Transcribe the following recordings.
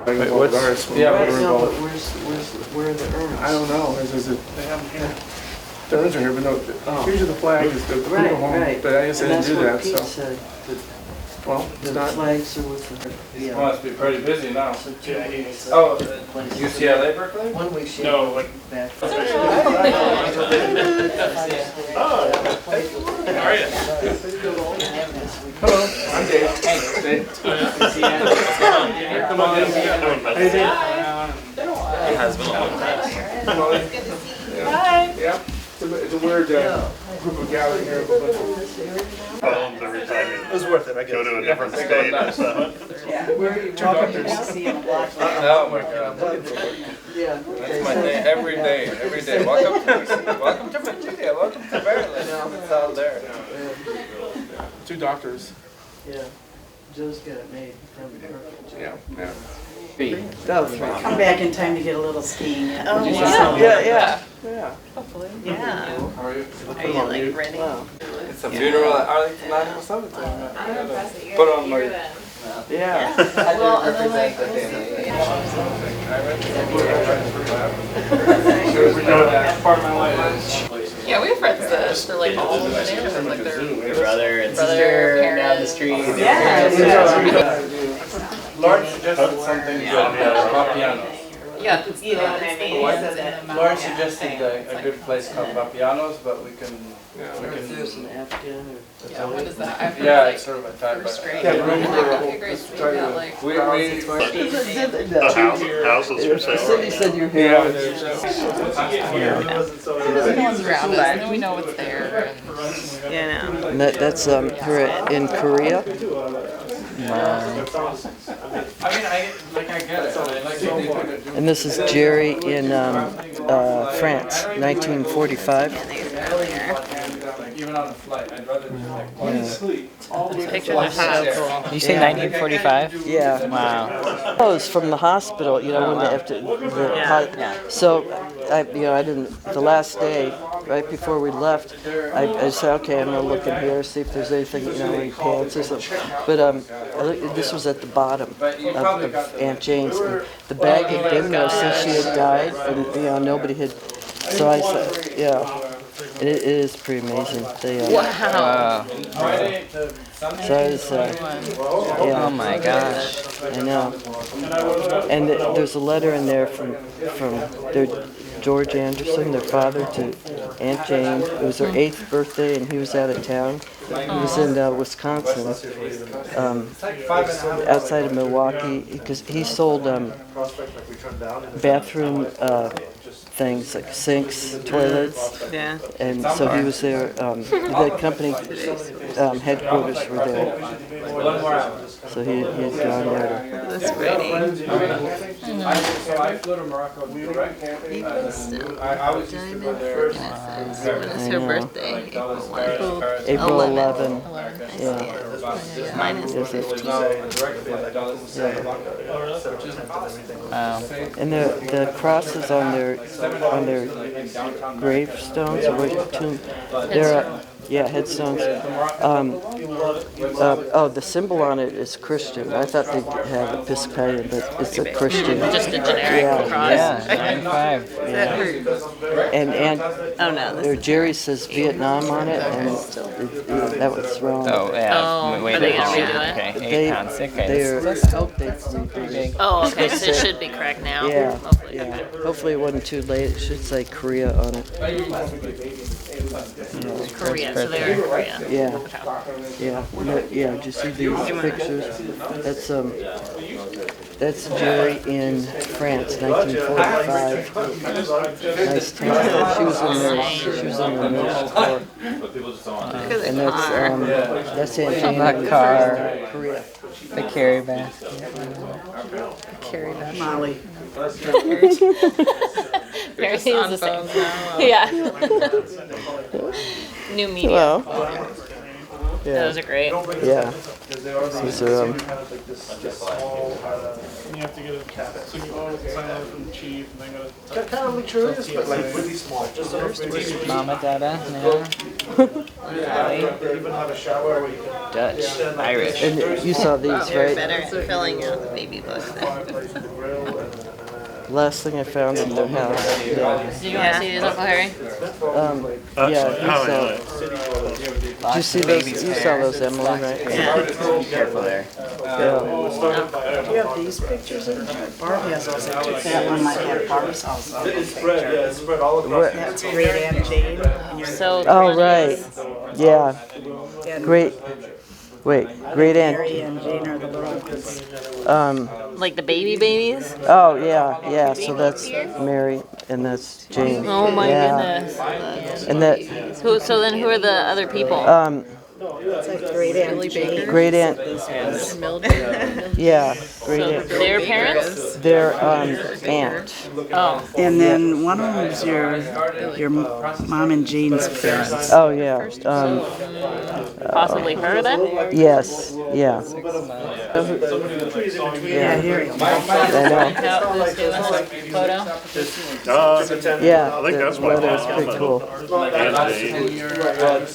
Wait, what's, Yeah, but where are the urns? I don't know. They have them here. The urns are here, but no, here's the flag is the Right, funeral home, right. but I guess I didn't do that, Pete so. said, Well, it's the not. flags are with the, yeah. Must be pretty busy now. Yeah, Oh, UCLA Berkeley? 1 week. No, like back. How are you? Hello, I'm Dave. Hey. Dave. Come on, Dave. Hey, Dave. It has been a long time. Hi. Yeah. It's a weird group of gathering here. The retirement. It was worth it, I guess. Go to a different state or something. Where are you talking to? Oh my God. Yeah. That's my day, every day, every day. Welcome to Virginia, welcome to Maryland. It's all there. 2 doctors. Yeah. Joe's got it made from perfect. Yeah, yeah. Come back in time to get a little skiing. Oh, Yeah. Hopefully. Yeah. How are you? Are you like ready? It's a funeral at Arlington National Cemetery. Put on my... Yeah. Well, and then like, Part of my life. yeah, we have friends that are like all over the neighborhood, like their Brother and brother, sister parents. down the street. Lauren suggested something good about pianos. Yeah, it's the Lauren suggested a good place called Vapiano's, but we can... There's an Afghan or. Yeah, what is that? I've heard Yeah, like it's sort of a type, first but... grade. Yeah, we're in for Okay, great. Yeah, like We The houses for sale. Cindy said you're here. Yeah, no one's around us, and we know it's there. And Yeah, no. And that's her in Korea. I mean, I get it. I like the And this is Jerry in France, 1945. even on a flight, I'd rather just like sleep. these pictures are so cool. You say 1945? Yeah. Wow. Clothes from the hospital, you know, when they have to. So, I didn't. The last day, right before we left, I said, okay, I'm gonna look in here, see if there's anything, in pants or something. But this was at the bottom of Aunt Jane's. And the bag had been there since she had died, and nobody had. So I said, yeah. It is pretty amazing. They, Wow. So I was, Oh my gosh. I know. And there's a letter in there from their George Anderson, their father, to Aunt Jane. It was her 8th birthday, and he was out of town. He was in Wisconsin, outside of Milwaukee, because he sold bathroom things like sinks, toilets. Yeah. And so he was there, the company headquarters were there. So he had gone there. That's pretty. So I flew to Morocco direct. I was used to go there. When is her birthday? April 11. Yeah. Mine is the 15th. Wow. And the crosses on their gravestones or what, tomb, they're headstones. The symbol on it is Christian. I thought they had Episcopalian, but it's a Christian. Just a generic cross. Yeah, 95. Is that her? And Oh no, this is Jerry says Vietnam on it, and that was wrong. Oh, yeah. Oh, Wait, are they wait, gonna wait. redo it? Okay, 8 They, pounds. Okay. let's hope they redo. Oh, okay, so it should be correct now. Yeah, Hopefully. yeah. Hopefully it wasn't too late. It should say Korea on it. Korea, so they're in Korea. Yeah, yeah, yeah. Did you see these pictures? That's Jerry in France, 1945. Nice town. She was in the nurse corps. And that's Aunt Jane That in car. Korea. The carry basket. Carrie Beth. Molly. Apparently it's the same. Yeah. New media. Well, Those are great. yeah. These are, You have to get a so you always sign up from the chief and then go to kind of luxurious, but like really small. Just Mama, Dada, yeah. Even have a shower where you can. Dutch, Irish. And you saw these, right? Better at filling out the baby book. Last thing I found in their house. Yeah, Did you want to see these, Uncle Harry? yeah, you saw. Did you see those? You saw those, Emily, right? Careful there. Yeah. Do you have these pictures in there? Barb has those. I took that one, might have Barb's house. It's spread, yeah, it's spread all across. What? That's great Aunt Jane. And your So Oh, right. Yeah. Great. Wait, great Mary aunt. and Jane are the little ones. like the babies? Oh, yeah. So that's Mary and that's Jane. Oh my Yeah. goodness. And that, So then who are the other people? It's like great Aunt Jane. great aunt. Mildred. Yeah, great So aunt. their parents? Their aunt. Oh. And then one of them is your mom and Jane's parents. Oh, yeah. Possibly her then? Yes. Yeah. Yeah, here you go. I know. Who's doing this photo? Yeah. I think that's my weather's mom. pretty cool. And Jane.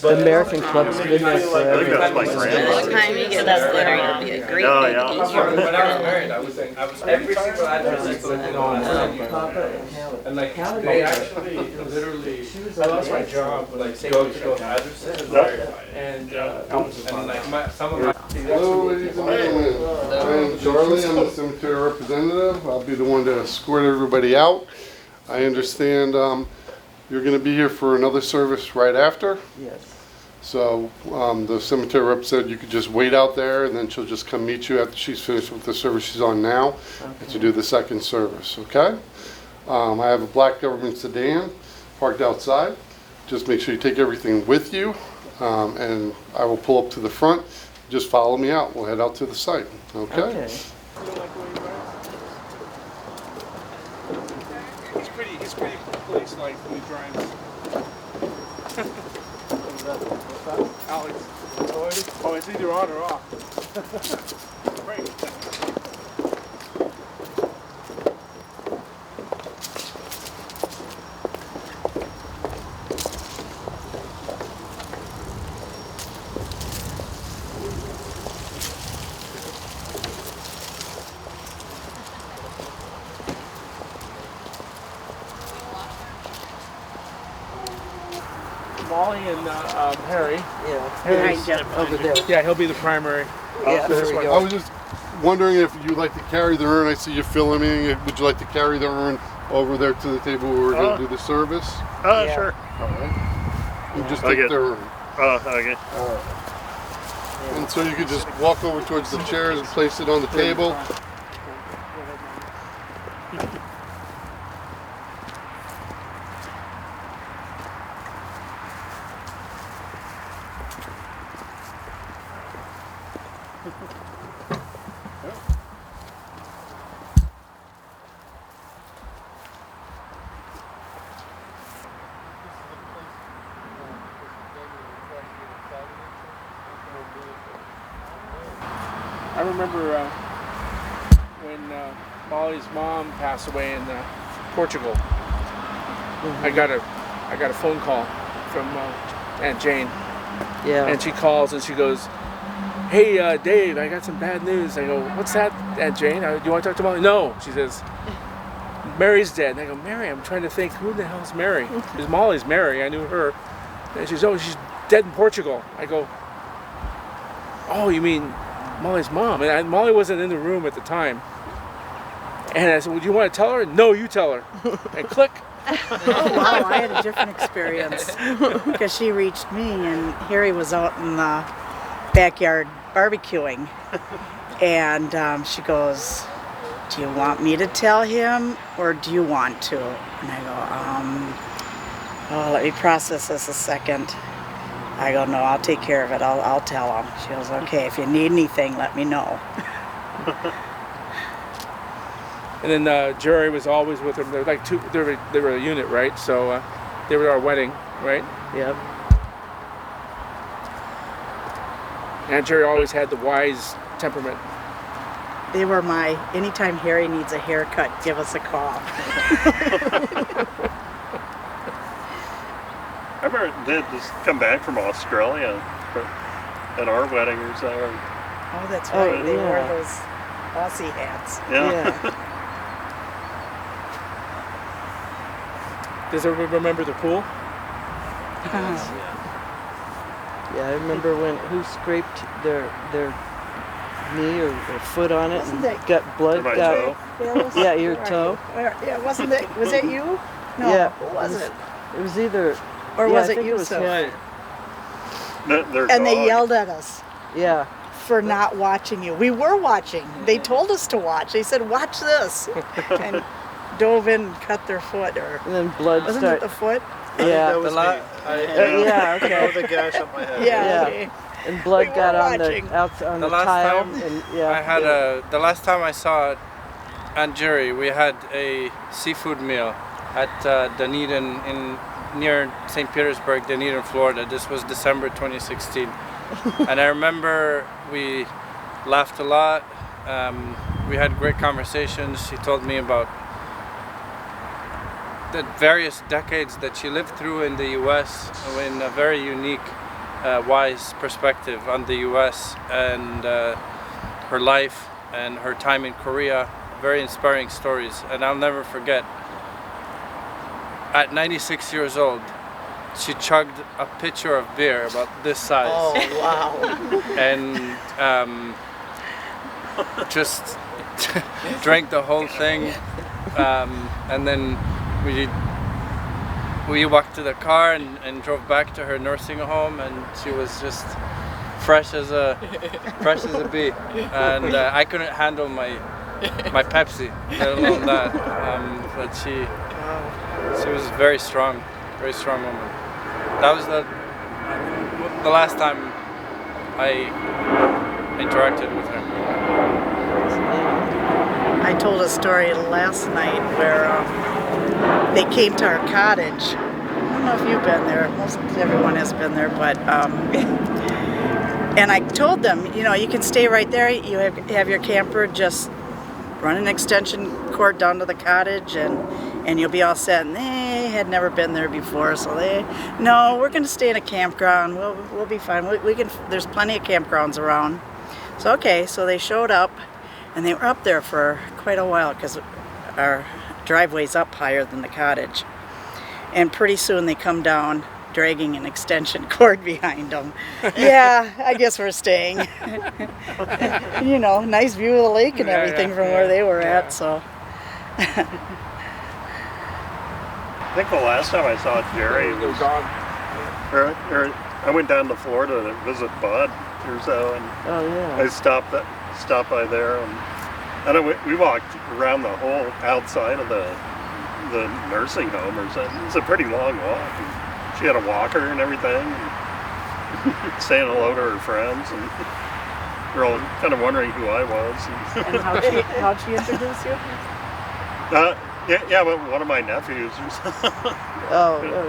The American Club's been there I think forever. that's my By the grandmother. time you get that letter, you'll be a great Oh, big yeah. age. When I was married, I was every single address I collected on and like they actually literally I lost my job like go to addresses and like some of my Hello, ladies and gentlemen. I am Charlie. I'm the cemetery representative. I'll be the one to escort everybody out. I understand you're going to be here for another service right after. Yes. So the cemetery rep said you could just wait out there and then she'll just come meet you after she's finished with the service she's on now to do the second service, okay? I have a black government sedan parked outside. Just make sure you take everything with you and I will pull up to the front. Just follow me out. We'll head out to the site, okay? Okay. He's pretty police like when he drives. Alex. Oh, it's either on or off. Great. Molly and Harry. Yeah. Behind you. Over there. Yeah, he'll be the primary. Yeah, there we I go. was just wondering if you'd like to carry the urn. I see you filming. Would you like to carry the urn over there to the table where we're going to do the service? Yeah. Sure. All right. You just take Okay. the urn. Okay. And so you could just walk over towards the chairs and place it on the table. I remember when Molly's mom passed away in Portugal. I got a phone call from Aunt Jane, Yeah. and she calls and she goes, "Hey, Dave, I got some bad news." I go, "What's that, Aunt Jane? Do you want to talk to Molly?" "No," she says. "Mary's dead." And I go, "Mary?" I'm trying to think, who the hell's Mary? Because Molly's Mary. I knew her. And she says, "Oh, she's dead in Portugal." I go, "Oh, you mean Molly's mom?" And Molly wasn't in the room at the time. And I said, "Well, do you want to tell her?" "No, you tell her." And click. Oh, wow, I had a different experience. Because she reached me and Harry was out in the backyard barbecuing. And she goes, "Do you want me to tell him or do you want to?" And I go, "Oh, let me process this a second." I go, "No, I'll take care of it. I'll tell him." She goes, "Okay, if you need anything, let me know." And then Jerry was always with them. They're like two. They were a unit, right? So they were at our wedding, right? Yep. And Jerry always had the wise temperament. They were my, anytime Harry needs a haircut, give us a call. remember they just come back from Australia at our wedding or so. Oh, that's Oh, right. They wore yeah. those Aussie hats. Yeah. Does everybody remember the pool? Yeah, I remember who scraped their knee or foot on it Wasn't and that- got blood. My Got, toe. yeah, your toe. Yeah, wasn't it? Was that you? No, Yeah. who was it? It was either. Or yeah, was I it think you, was Soph? him. Their And they dog. yelled at us Yeah. for not watching you. We were watching. They told us to watch. They said, "Watch this," and dove in, and cut their foot, or And then blood wasn't started. it the foot? Yeah. That was me. Yeah. Okay. The gash on my head. Yeah. Yeah. Okay. And blood We got were on watching. the out on The the last tile. time And yeah. I had the last time I saw Aunt Jerry, we had a seafood meal at Dunedin near St. Petersburg, Dunedin, Florida. This was December 2016. And I remember we laughed a lot. We had great conversations. She told me about the various decades that she lived through in the U.S. in a very unique, wise perspective on the U.S. and her life and her time in Korea. Very inspiring stories, and I'll never forget. At 96 years old, she chugged a pitcher of beer about this size. Oh wow! And just drank the whole thing, and then we walked to the car and drove back to her nursing home, and she was just fresh as a bee, and I couldn't handle my Pepsi, let alone that. But she was very strong woman. That was the last time I interacted with her. I told a story last night where they came to our cottage. I don't know if you've been there. Most everyone has been there, but and I told them, you can stay right there. You have your camper, just run an extension cord down to the cottage, and you'll be all set. And they had never been there before, so no, we're going to stay in a campground. We'll be fine. We can. There's plenty of campgrounds around. So okay, so they showed up, and they were up there for quite a while because our driveway's up higher than the cottage. And pretty soon they come down dragging an extension cord behind them. Yeah, I guess we're staying. Nice view of the lake and everything from where they were at, so. I think the last time I saw Jerry was I went down to Florida to visit Bud or so, and Oh yeah. I stopped by there, and we walked around the whole outside of the nursing home or something. It's a pretty long walk. And she had a walker and everything, and saying hello to her friends, and we're all kind of wondering who I was. And how'd she introduce you? Yeah, but one of my nephews or something. Oh yeah.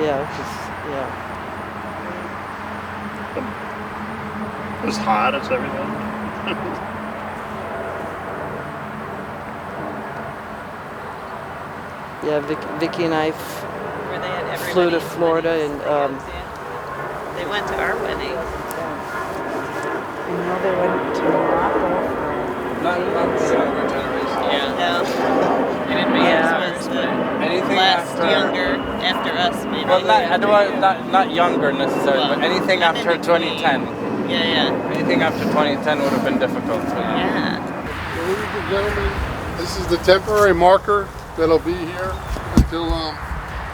Yeah. Yeah. As hot as everything. Yeah. Vicky and I Where they had flew to everybody's Florida weddings. and They went to our wedding. They went to Morocco. Not the younger generation. Yeah. No. Yours was the Anything last after younger after us, maybe. Well, not younger necessarily, but anything and after in between. 2010. Yeah. Anything after 2010 would have been difficult. Yeah. Ladies and gentlemen, this is the temporary marker that'll be here until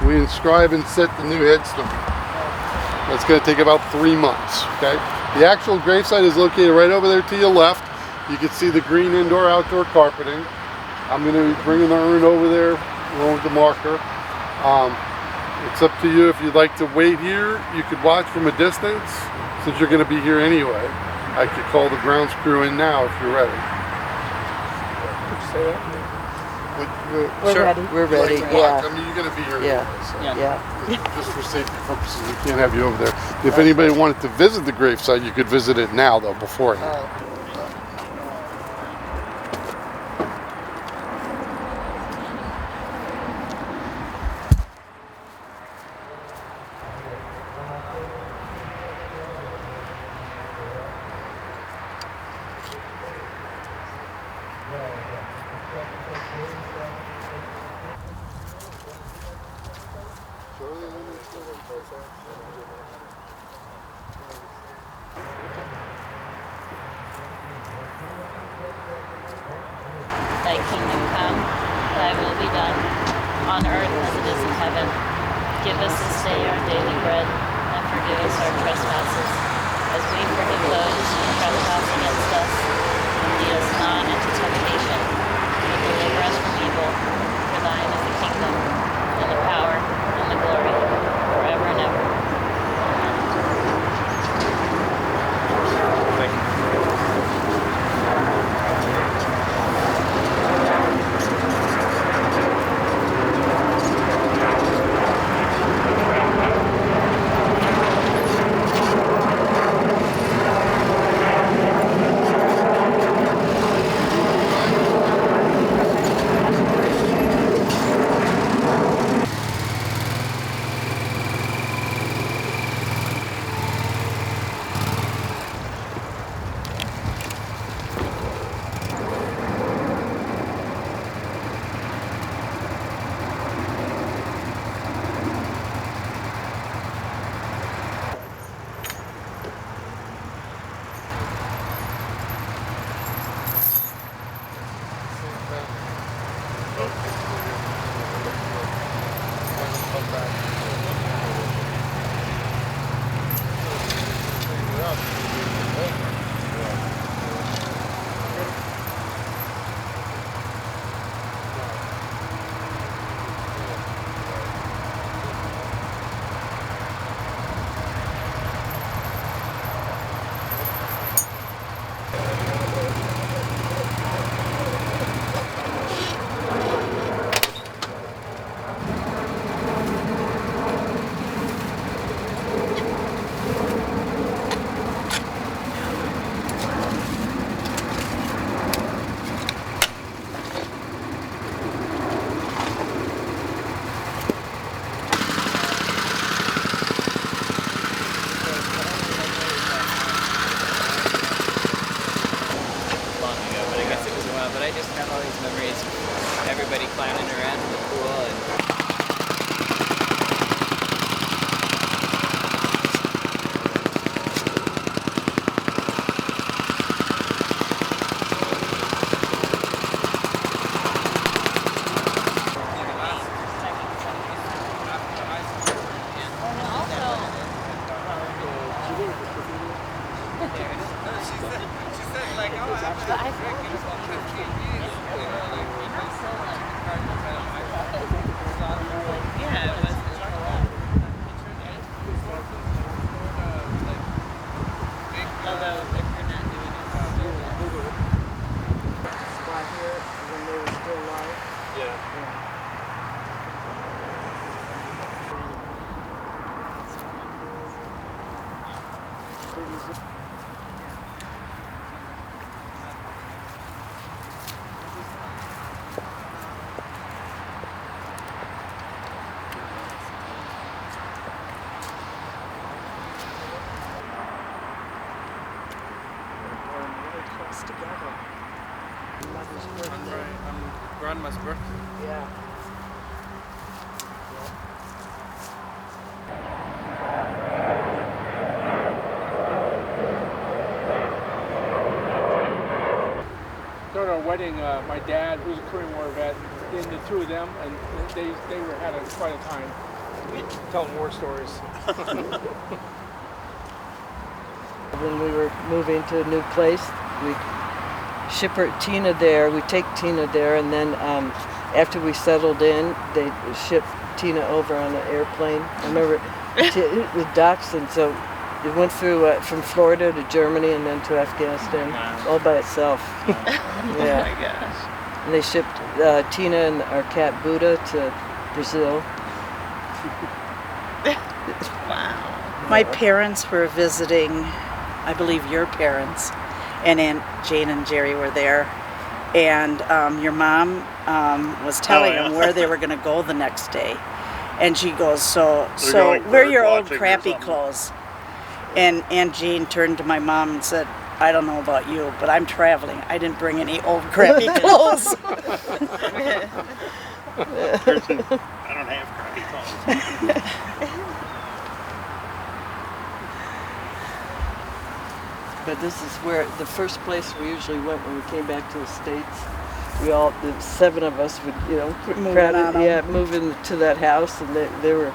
we inscribe and set the new headstone. That's going to take about 3 months, okay? The actual gravesite is located right over there to your left. You can see the green indoor-outdoor carpeting. I'm going to be bringing the urn over there along with the marker. It's up to you. If you'd like to wait here, you could watch from a distance. Since you're going to be here anyway, I could call the grounds crew in now if you're ready. We're ready. we're ready. Like to watch. Yeah. I mean, you're going to be here Yeah. anyway, so. Yeah. Just for safety purposes, we can't have you over there. If anybody wanted to visit the gravesite, you could visit it now, though, beforehand. Thy kingdom come, thy will be done, on earth as it is in heaven. Give us this day our daily bread, and forgive us our trespasses, as we forgive those who trespass against us. And lead us not into temptation, but deliver us from evil. For thine is the kingdom, and the power, and the glory, forever and ever. But I just have all these memories of everybody clowning around in the pool and Grandma's birthday. Yeah. During our wedding, my dad, who's a Korean War vet, and the two of them, and they were had quite a time telling war stories. When we were moving to a new place, we ship Tina there. We take Tina there, and then after we settled in, they shipped Tina over on an airplane. I remember the docks, and so it went through from Florida to Germany and then to Afghanistan, all by itself. Yeah. Oh my gosh. And they shipped Tina and our cat Buddha to Brazil. Wow. My parents were visiting, I believe your parents, and Aunt Jane and Jerry were there. And your mom was telling them where they were going to go the next day. And she goes, so wear your old crappy clothes. And Aunt Jane turned to my mom and said, I don't know about you, but I'm traveling. I didn't bring any old crappy clothes. I don't have crappy clothes. But this is where the first place we usually went when we came back to the States. We all, the 7 of us would, you know, move into that house, and they were,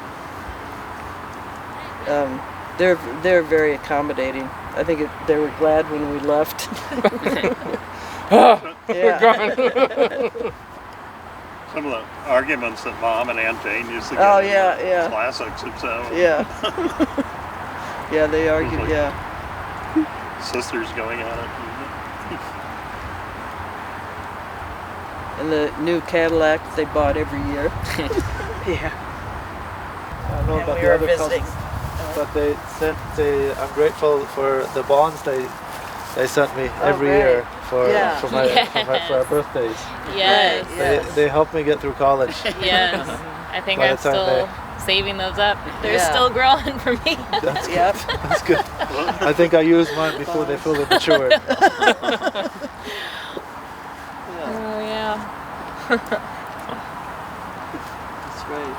they're very accommodating. I think they were glad when we left. We're gone. Some of the arguments that Mom and Aunt Jane used to get. Oh yeah. Classics themselves. Yeah. Yeah, they argued. Like Yeah. Sisters going at it. And the new Cadillac they bought every year. Yeah. I don't know And about we the were other visiting. cousins, but they sent. I'm grateful for the bonds they sent me every right. year for our birthdays. Yes. They helped me get through college. Yes. I think By the I'm time still saving those up. They're Yeah. still growing for me. That's good. Yep. That's good. I think I used mine before they fully matured. Oh yeah. That's right.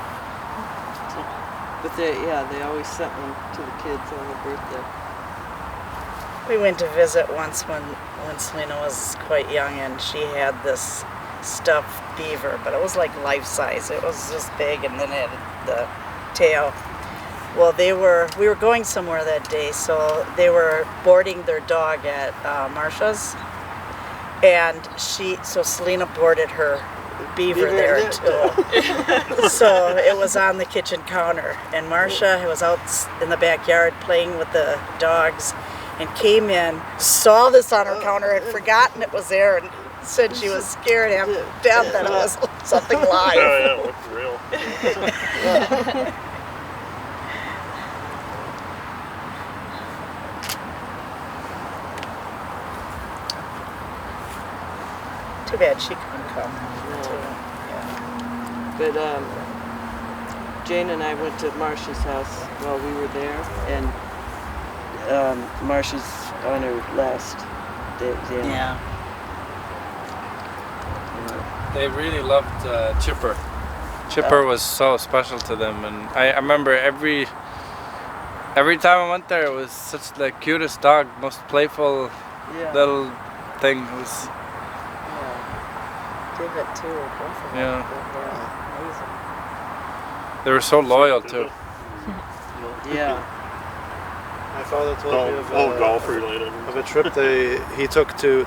But they always sent one to the kids on their birthday. We went to visit once when Selena was quite young, and she had this stuffed beaver, but it was like life size. It was just big, and then it had the tail. Well, we were going somewhere that day, so they were boarding their dog at Marcia's, and so Selena boarded her beaver there too. So it was on the kitchen counter, and Marcia was out in the backyard playing with the dogs, and came in, saw this on her counter, had forgotten it was there, and said she was scared half to death that it was something live. Oh yeah, it looked real. Too bad she couldn't come. But Jane and I went to Marcia's house while we were there, and Marcia's on her last day. Yeah. They really loved Chipper. Chipper was so special to them, and I remember every time I went there, it was such the cutest dog, most playful little thing. It was Did it too, both of them. Yeah. Amazing. They were so loyal too. Yeah. My father told me All golf related. of a trip he took to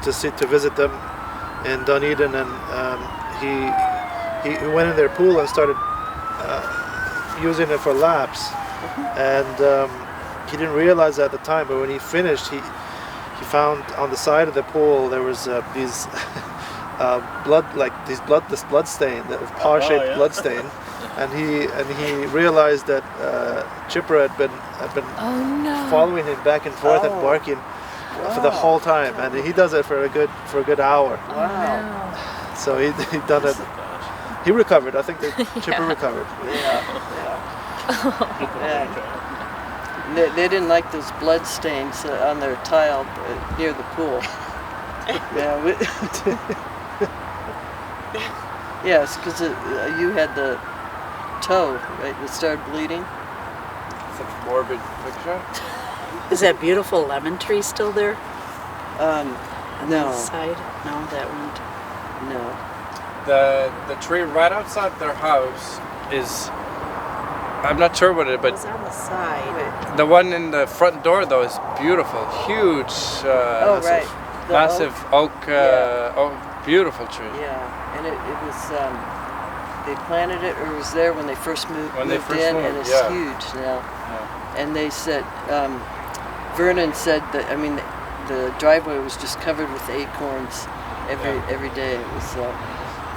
visit them in Dunedin, and he went in their pool and started using it for laps, and he didn't realize that at the time. But when he finished, he found on the side of the pool there was these this blood stain, the paw-shaped blood stain, and he realized that Chipper had been following him back and forth and barking for the whole time, and he does it for a good hour. Wow. So he done it. He recovered. I think that Chipper recovered. Yeah. They didn't like those blood stains on their tile near the pool. Yeah. Yes, because you had the toe, right? It started bleeding. Such a morbid picture. Is that beautiful lemon tree still there? On No. the side? No, that one. No. The tree right outside their house is, I'm not sure what it, It but was on the side. the one in the front door though is beautiful, huge, Right. The massive oak, Yeah. oak, beautiful tree. Yeah, and it was, they planted it, or it was there when they first moved, When they moved first in, moved, and it's yeah. huge now. Yeah. And they said, Vernon said that, I mean, the driveway was just covered with acorns every day. It was,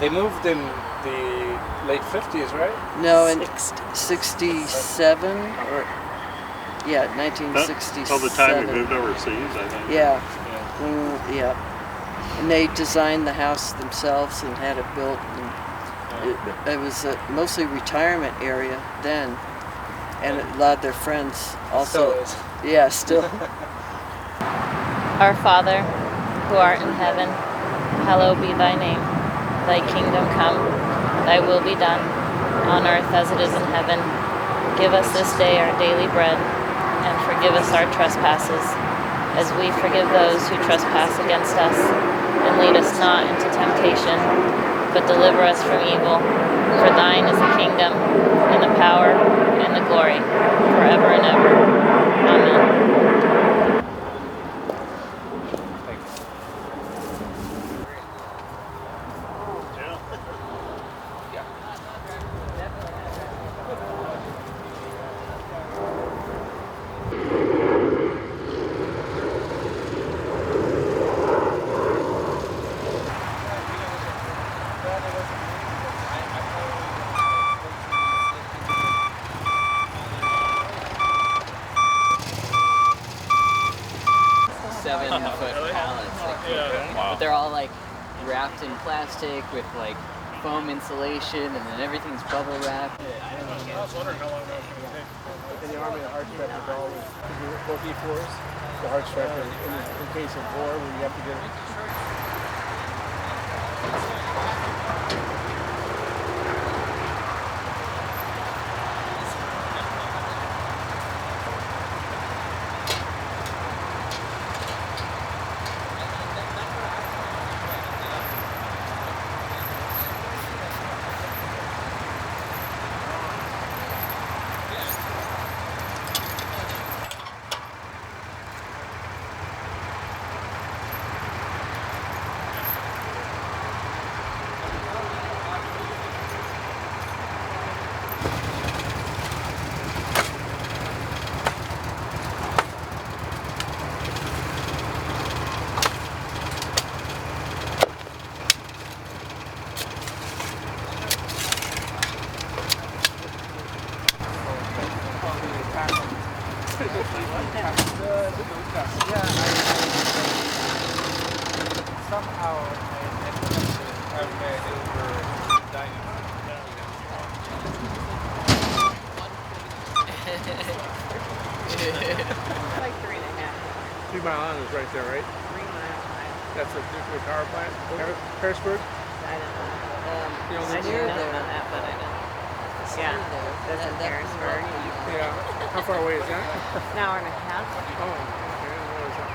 They moved in the late 50s, right? no, in 60s. 67, or, yeah, 1967. Till the time we moved overseas, I think. Yeah. Yeah. And they designed the house themselves and had it built. And it was a mostly retirement area then, and a lot of their friends also. Still is. Yeah, still. Our Father, who art in heaven, hallowed be thy name. Thy kingdom come, thy will be done, on earth as it is in heaven. Give us this day our daily bread, and forgive us our trespasses, as we forgive those who trespass against us. And lead us not into temptation, but deliver us from evil. For thine is the kingdom, and the power, and the glory, forever and ever. Amen. But they're all like wrapped in plastic with like foam insulation, and then everything's bubble wrapped. I was wondering how long that was going to take. In the Army, the hard strap is always both E4s. The hard strap is in case of war when you have to get it. Somehow I've made over dining. Like 3.5. 3 Mile Island is right there, right? 3 miles. That's a nuclear power plant. Harrisburg? I don't know. You don't I live knew there? about that, but I didn't. Yeah, that's in Harrisburg. Yeah. How far away is that? An hour and a half. Oh, okay. Where is that?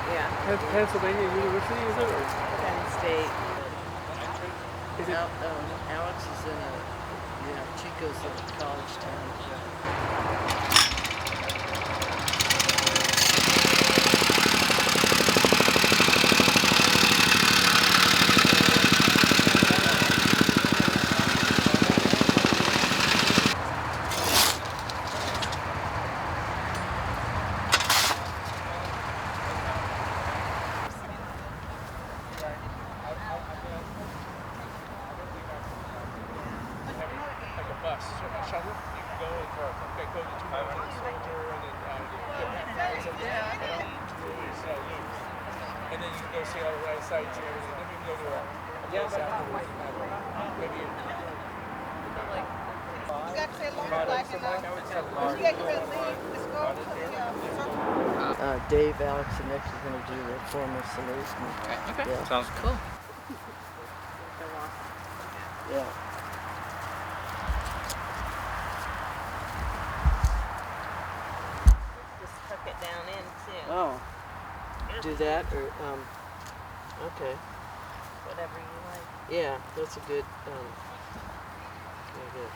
Yeah. Pennsylvania University, is it? Or? Penn State. Is it? Alex is in Chico's in a college town. Shuttle, you can go and go to 2 miles and over, and then and then you can go see all the right sites and everything. Then we can go to a place afterwards. Maybe Dave, Alex, and Nick are going to do the formal salute. Okay. Yeah. Sounds cool. Yeah. Just tuck it down in too. Oh. Do that or okay. Whatever you like. Yeah, that's a good yeah, good.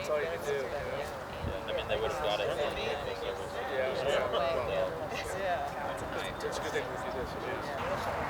that's all you can do. I mean, they would have got it. Yeah. It's a good thing we do this. It is.